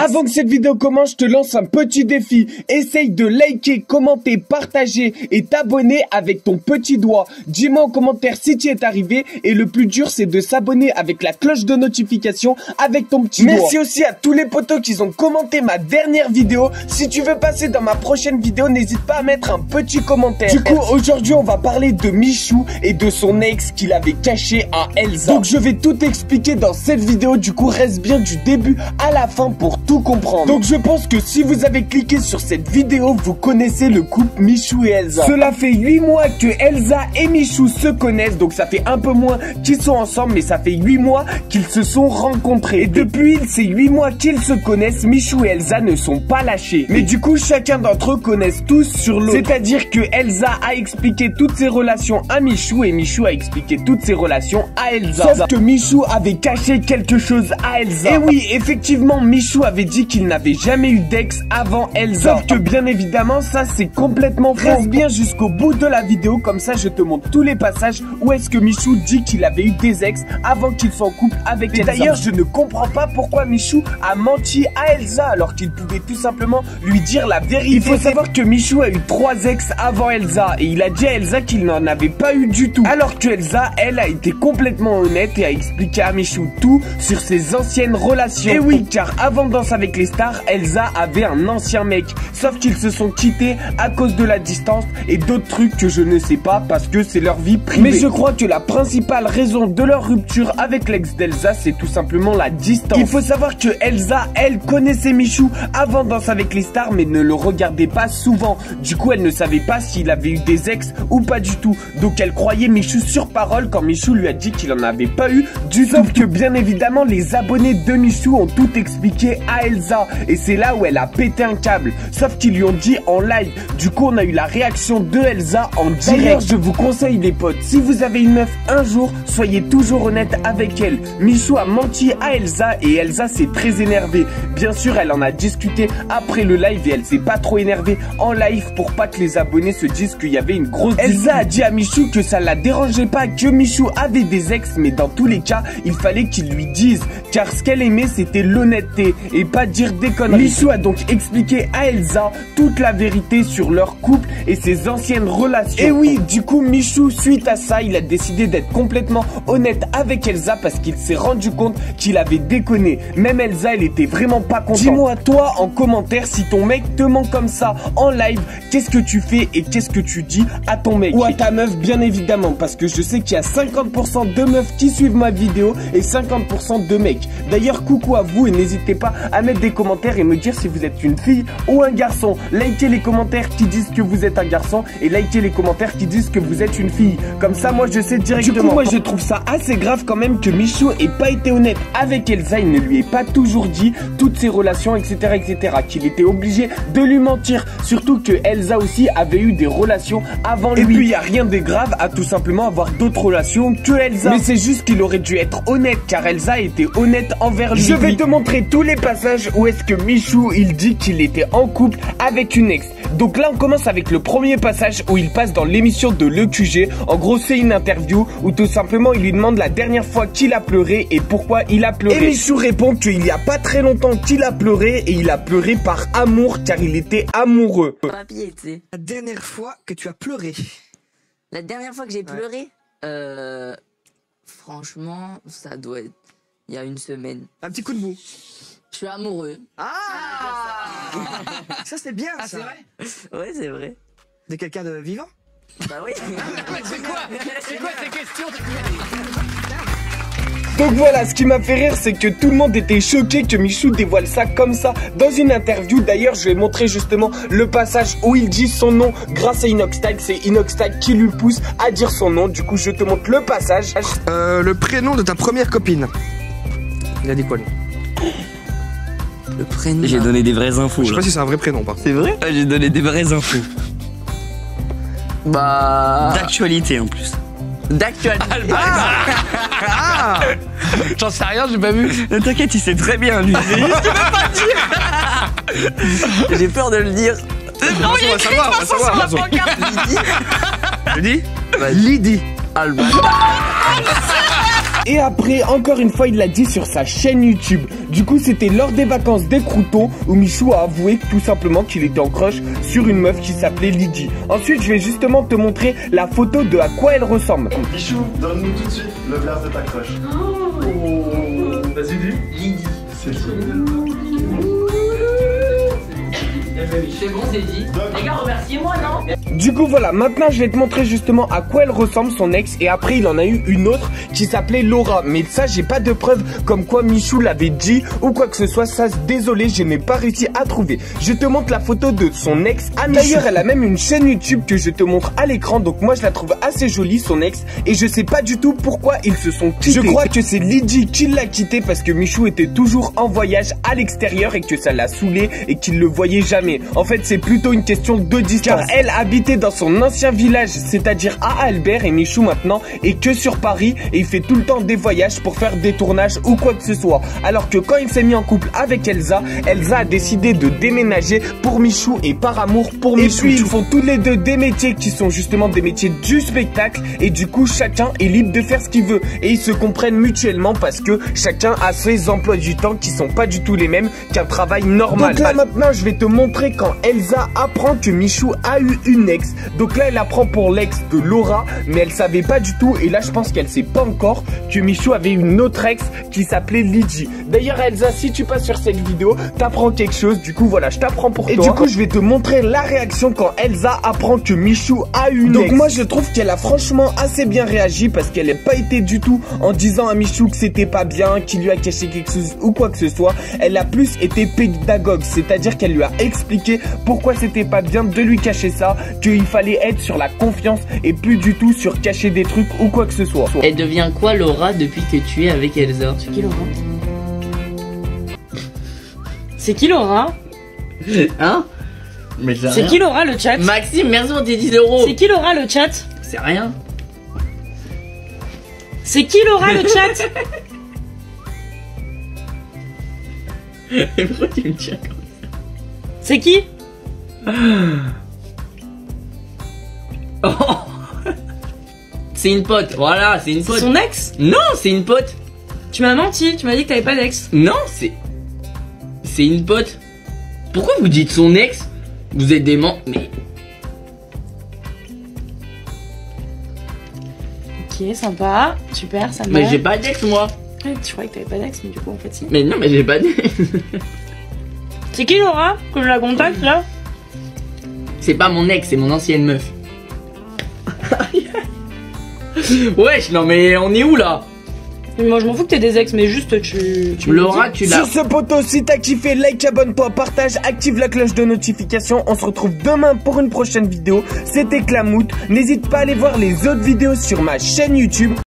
Avant que cette vidéo commence, je te lance un petit défi. Essaye de liker, commenter, partager et t'abonner avec ton petit doigt. Dis-moi en commentaire si tu es arrivé. Et le plus dur, c'est de s'abonner avec la cloche de notification avec ton petit doigt. Merci aussi à tous les potos qui ont commenté ma dernière vidéo. Si tu veux passer dans ma prochaine vidéo, n'hésite pas à mettre un petit commentaire. Du coup, aujourd'hui, on va parler de Michou et de son ex qu'il avait caché à Elsa. Donc, je vais tout expliquer dans cette vidéo. Du coup, reste bien du début à la fin pour tout comprendre. Donc, je pense que si vous avez cliqué sur cette vidéo, vous connaissez le couple Michou et Elsa. Cela fait 8 mois que Elsa et Michou se connaissent. Donc, ça fait un peu moins qu'ils sont ensemble, mais ça fait 8 mois qu'ils se sont rencontrés. Et depuis ces 8 mois qu'ils se connaissent, Michou et Elsa ne sont pas lâchés. Mais du coup, chacun d'entre eux connaissent tous sur l'autre. C'est-à-dire que Elsa a expliqué toutes ses relations à Michou et Michou a expliqué toutes ses relations à Elsa. Sauf que Michou avait caché quelque chose à Elsa. Et oui, effectivement, Michou avait dit qu'il n'avait jamais eu d'ex avant Elsa. Sauf que bien évidemment, ça c'est complètement faux. Reste bien jusqu'au bout de la vidéo, comme ça je te montre tous les passages où est-ce que Michou dit qu'il avait eu des ex avant qu'il soit en couple avec Elsa. D'ailleurs, je ne comprends pas pourquoi Michou a menti à Elsa alors qu'il pouvait tout simplement lui dire la vérité. Il faut savoir que Michou a eu 3 ex avant Elsa et il a dit à Elsa qu'il n'en avait pas eu du tout. Alors que Elsa, elle, a été complètement honnête et a expliqué à Michou tout sur ses anciennes relations. Et oui, car avant Danse avec les stars, Elsa avait un ancien mec. Sauf qu'ils se sont quittés à cause de la distance et d'autres trucs que je ne sais pas parce que c'est leur vie privée. Mais je crois que la principale raison de leur rupture avec l'ex d'Elsa, c'est tout simplement la distance. Il faut savoir que Elsa, elle connaissait Michou avant Danse avec les stars, mais ne le regardait pas souvent. Du coup, elle ne savait pas s'il avait eu des ex ou pas du tout. Donc elle croyait Michou sur parole quand Michou lui a dit qu'il en avait pas eu du tout. Sauf que bien évidemment, les abonnés de Michou ont tout expliqué à Elsa. Et c'est là où elle a pété un câble. Sauf qu'ils lui ont dit en live. Du coup, on a eu la réaction de Elsa en direct. D'ailleurs, je vous conseille les potes, si vous avez une meuf un jour, soyez toujours honnête avec elle. Michou a menti à Elsa et Elsa s'est très énervée. Bien sûr, elle en a discuté après le live et elle s'est pas trop énervée en live pour pas que les abonnés se disent qu'il y avait une grosse dispute. Elsa a dit à Michou que ça la dérangeait pas que Michou avait des ex, mais dans tous les cas, il fallait qu'il lui dise. Car ce qu'elle aimait, c'était l'honnêteté et pas dire des conneries. Michou a donc expliqué à Elsa toute la vérité sur leur couple et ses anciennes relations. Et oui, du coup, Michou, suite à ça, il a décidé d'être complètement honnête avec Elsa parce qu'il s'est rendu compte qu'il avait déconné. Même Elsa, elle était vraiment pas contente. Dis-moi toi en commentaire si ton mec te ment comme ça en live, qu'est-ce que tu fais et qu'est-ce que tu dis à ton mec ou à ta meuf, bien évidemment, parce que je sais qu'il y a 50% de meufs qui suivent ma vidéo et 50% de mecs. D'ailleurs, coucou à vous et n'hésitez pas à mettre des commentaires et me dire si vous êtes une fille ou un garçon. Likez les commentaires qui disent que vous êtes un garçon et likez les commentaires qui disent que vous êtes une fille. Comme ça, moi, je sais directement. Du coup, moi, je trouve ça assez grave quand même que Michou ait pas été honnête avec Elsa. Il ne lui ait pas toujours dit toutes ses relations, etc., etc. Qu'il était obligé de lui mentir. Surtout que Elsa aussi avait eu des relations avant lui. Et puis, il n'y a rien de grave à tout simplement avoir d'autres relations que Elsa. Mais c'est juste qu'il aurait dû être honnête car Elsa était honnête envers lui. Je vais te montrer tous les passages où est-ce que Michou, il dit qu'il était en couple avec une ex. Donc là, on commence avec le premier passage où il passe dans l'émission de l'EQG. En gros, c'est une interview où tout simplement, il lui demande la dernière fois qu'il a pleuré et pourquoi il a pleuré. Et Michou répond qu'il n'y a pas très longtemps qu'il a pleuré et il a pleuré par amour car il était amoureux. Papier, tu sais. La dernière fois que tu as pleuré. La dernière fois que j'ai pleuré, franchement, ça doit être il y a une semaine. Un petit coup de mou. Je suis amoureux. Ah, ça c'est bien, ça. C'est vrai. Ouais, c'est vrai. De quelqu'un de vivant? Bah oui. C'est quoi ces questions? Donc voilà, ce qui m'a fait rire, c'est que tout le monde était choqué que Michou dévoile ça comme ça dans une interview. D'ailleurs, je vais montrer justement le passage où il dit son nom grâce à Inoxtag. C'est Inoxtag qui lui pousse à dire son nom. Du coup, je te montre le passage. Le prénom de ta première copine. Il a dit quoi, lui? Le prénom. J'ai donné des vraies infos. Je sais pas si c'est un vrai prénom, par contre. C'est vrai? J'ai donné des vraies infos. Bah. D'actualité en plus. D'actualité. Ah, J'en sais rien, j'ai pas vu. T'inquiète, il sait très bien, lui. C'est juste qu'il veut pas dire. J'ai peur de le dire. Non, il est écrit de toute façon sur la pancarte. Tu dis Lydie. Alban. Et après, encore une fois, il l'a dit sur sa chaîne YouTube. Du coup, c'était lors des vacances des croutons où Michou a avoué tout simplement qu'il était en crush sur une meuf qui s'appelait Lydie. Ensuite, je vais justement te montrer la photo de à quoi elle ressemble. Michou, donne-nous tout de suite le blast de ta crush. Oh. Vas-y, dis. Lydie. C'est qui? C'est bon, c'est dit. Les gars, remerciez-moi, non? Du coup voilà, maintenant je vais te montrer justement à quoi elle ressemble son ex. Et après il en a eu une autre qui s'appelait Laura. Mais ça j'ai pas de preuve comme quoi Michou l'avait dit ou quoi que ce soit. Ça désolé, je n'ai pas réussi à trouver. Je te montre la photo de son ex à Michou. D'ailleurs elle a même une chaîne YouTube que je te montre à l'écran. Donc moi je la trouve assez jolie son ex. Et je sais pas du tout pourquoi ils se sont quittés. Je crois que c'est Lydie qui l'a quitté parce que Michou était toujours en voyage à l'extérieur et que ça l'a saoulé et qu'il le voyait jamais. En fait c'est plutôt une question de distance. Car elle habitait dans son ancien village, c'est-à-dire à Albert, et Michou maintenant est que sur Paris et il fait tout le temps des voyages pour faire des tournages ou quoi que ce soit. Alors que quand il s'est mis en couple avec Elsa, Elsa a décidé de déménager pour Michou et par amour pour Michou. Et puis ils font tous les deux des métiers qui sont justement des métiers du spectacle et du coup chacun est libre de faire ce qu'il veut et ils se comprennent mutuellement parce que chacun a ses emplois du temps qui sont pas du tout les mêmes qu'un travail normal. Donc là maintenant je vais te montrer quand Elsa apprend que Michou a eu une ex. Donc là elle apprend pour l'ex de Laura, mais elle savait pas du tout et là je pense qu'elle sait pas encore que Michou avait une autre ex qui s'appelait Lydie. D'ailleurs Elsa, si tu passes sur cette vidéo t'apprends quelque chose, du coup voilà je t'apprends pour toi. Et du coup je vais te montrer la réaction quand Elsa apprend que Michou a une ex. Donc moi je trouve qu'elle a franchement assez bien réagi parce qu'elle n'a pas été du tout en disant à Michou que c'était pas bien, qu'il lui a caché quelque chose ou quoi que ce soit. Elle a plus été pédagogue, c'est-à-dire qu'elle lui a expliqué pourquoi c'était pas bien de lui cacher ça, qu'il fallait être sur la confiance et plus du tout sur cacher des trucs ou quoi que ce soit. Elle devient quoi Laura depuis que tu es avec Elsa? C'est qui Laura? C'est qui Laura? Hein? Mais c'est qui Laura le chat? Maxime, merci pour tes 10 €. C'est qui Laura le chat? C'est rien. C'est qui Laura le chat? Pourquoi tu me tiens comme ça? C'est qui? Oh. C'est une pote, voilà, c'est une pote. C'est son ex? Non, c'est une pote. Tu m'as menti, tu m'as dit que t'avais pas d'ex. Non, c'est une pote. Pourquoi vous dites son ex? Vous êtes des mais... Ok, sympa, super, ça me Mais j'ai pas d'ex moi. Ouais, je croyais que t'avais pas d'ex, mais du coup en fait si. Mais non, mais j'ai pas d'ex. C'est qui Laura? Que je la contacte là? C'est pas mon ex, c'est mon ancienne meuf. Wesh, non mais on est où là? Mais moi je m'en fous que t'aies des ex, mais juste tu Laura, tu l'as. Sur ce poteau, si t'as kiffé, like, abonne-toi, partage, active la cloche de notification. On se retrouve demain pour une prochaine vidéo. C'était Clamout. N'hésite pas à aller voir les autres vidéos sur ma chaîne YouTube.